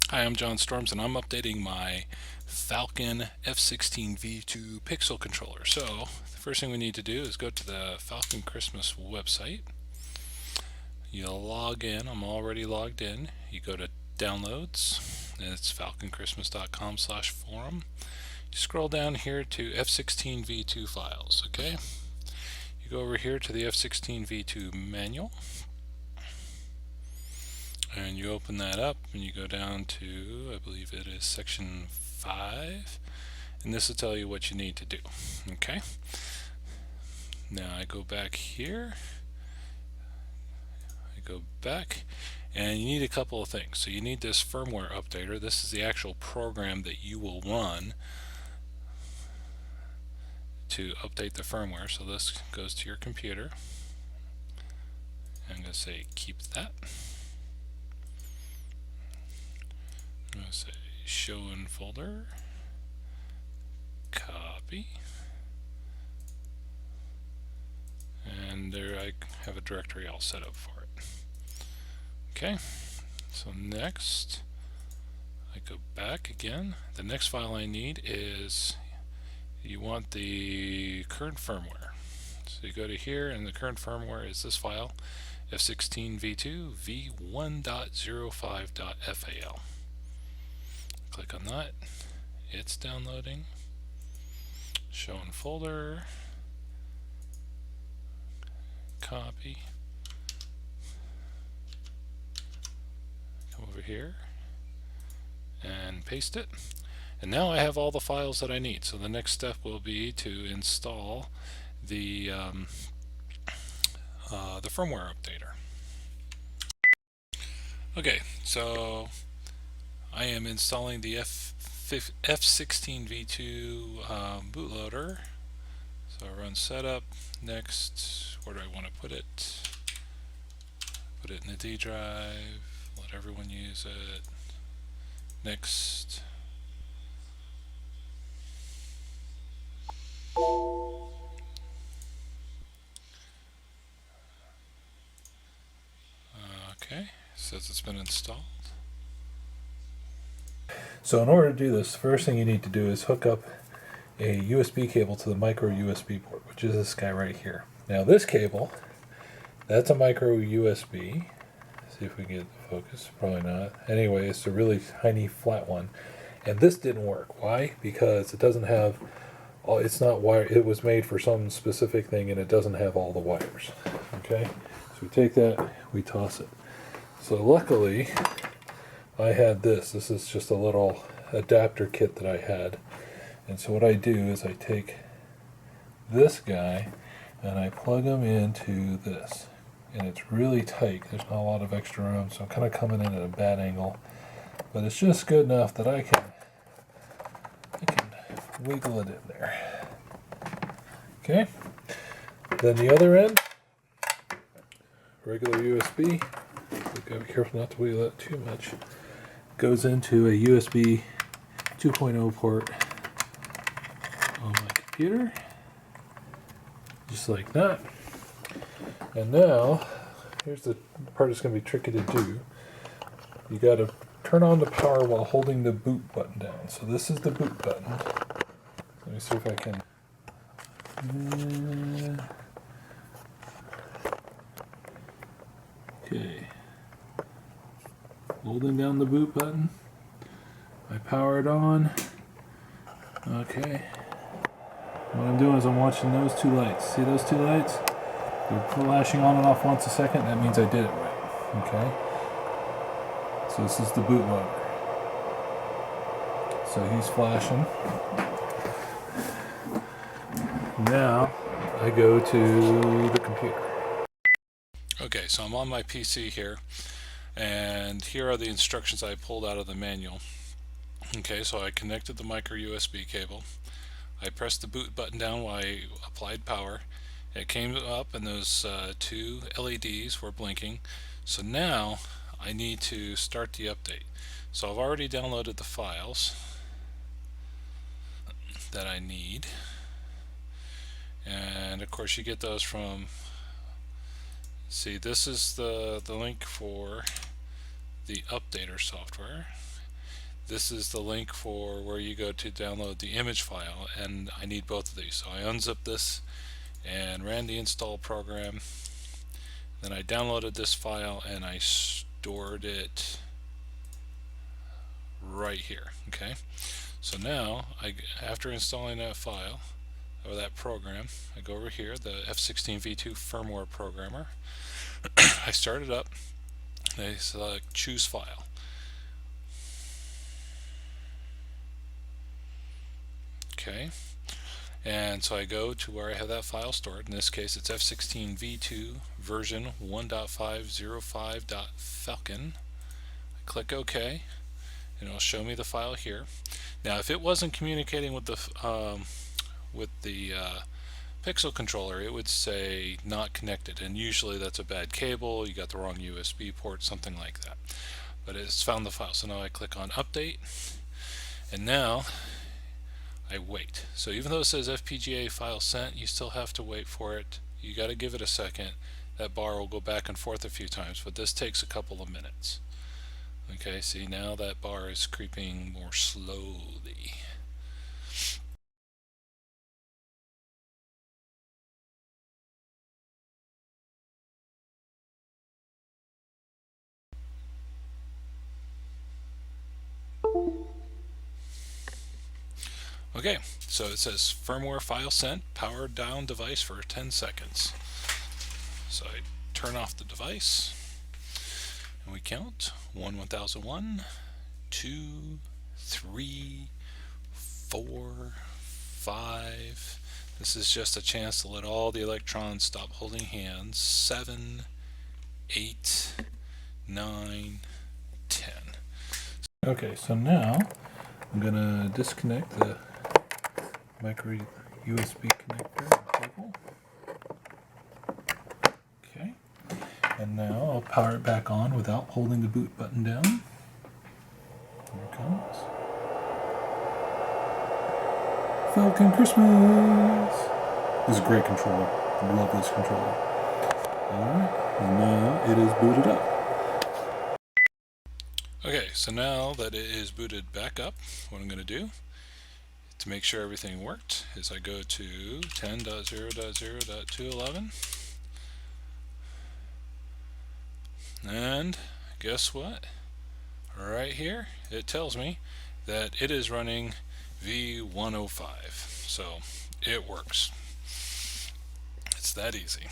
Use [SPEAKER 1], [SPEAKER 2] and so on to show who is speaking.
[SPEAKER 1] Hi, I'm John Storms, and I'm updating my Falcon F16v2 pixel controller. So, the first thing we need to do is go to the Falcon Christmas website. You'll log in. I'm already logged in. You go to Downloads, and it's falconchristmas.com/forum. You scroll down here to F16v2 files, okay? You go over here to the F16v2 Manual, and you open that up and you go down to, I believe it is section 5, and this will tell you what you need to do. Okay, now I go back here, and you need a couple of things. So you need this firmware updater. This is the actual program that you will run to update the firmware. So this goes to your computer. I'm going to say keep that. I'm going to say show in folder, copy, and there I have a directory all set up for it. Okay, so next I go back again. The next file I need is, you want the current firmware. So you go to here, and the current firmware is this file, F16v2 v1.05.fal. Click on that. It's downloading. Show in folder. Copy. Come over here and paste it. And now I have all the files that I need. So the next step will be to install the firmware updater. Okay, so I am installing the F16v2 bootloader. So I run setup. Next, where do I want to put it? Put it in the D drive. Let everyone use it. Next. Okay, says it's been installed. So in order to do this, the first thing you need to do is hook up a USB cable to the micro USB port, which is this guy right here. Now this cable, that's a micro USB. See if we can get the focus. Probably not. Anyway, it's a really tiny flat one, and this didn't work. Why? Because it doesn't have all. It's not wire. It was made for some specific thing, and it doesn't have all the wires. Okay, so we take that, we toss it. So luckily, I had this. This is just a little adapter kit that I had. And so what I do is I take this guy and I plug him into this. And it's really tight. There's not a lot of extra room, so I'm kind of coming in at a bad angle. But it's just good enough that I can wiggle it in there. Okay. Then the other end, regular USB. Gotta be careful not to wiggle it too much. Goes into a USB 2.0 port on my computer, just like that. And now, here's the part that's going to be tricky to do. You got to turn on the power while holding the boot button down. So this is the boot button. Let me see if I can. Okay. Holding down the boot button. I power it on. Okay. What I'm doing is I'm watching those two lights. See those two lights? They're flashing on and off once a second. That means I did it right. Okay. So this is the bootloader. So he's flashing. Now I go to the computer. Okay, so I'm on my PC here, and here are the instructions I pulled out of the manual. Okay, so I connected the micro USB cable. I pressed the boot button down while I applied power. It came up and those two LEDs were blinking. So now I need to start the update. So I've already downloaded the files that I need. And of course you get those from, see, this is the link for the updater software. this is the link for where you go to download the image file, and I need both of these. So I unzipped this and ran the install program. Then I downloaded this file and I stored it right here. Okay, so now after installing that file or that program, I go over here, the F16v2 Firmware programmer. I start it up. I select choose file. Okay, and so I go to where I have that file stored. In this case, it's F16v2 version 1.505.Falcon. I click OK, and it'll show me the file here. Now, if it wasn't communicating with the Pixel controller, it would say not connected, and usually that's a bad cable, you got the wrong USB port, something like that. But it's found the file, so now I click on update, and now I wait. So even though it says FPGA file sent, you still have to wait for it. You got to give it a second. That bar will go back and forth a few times, but this takes a couple of minutes. Okay, see, now that bar is creeping more slowly. Okay, so it says firmware file sent, powered down device for 10 seconds. So I turn off the device and we count 1001, 2, 3, 4, 5. This is just a chance to let all the electrons stop holding hands. 7, 8, 9, 10. Okay, so now I'm going to disconnect the micro USB connector cable. Okay, and now I'll power it back on without holding the boot button down. Here it comes. Falcon Christmas! This is a great controller. I love this controller. Alright, and now it is booted up. Okay, so now that it is booted back up, what I'm going to do to make sure everything worked is I go to 10.0.0.211, and guess what? Right here it tells me that it is running V105, so it works. It's that easy.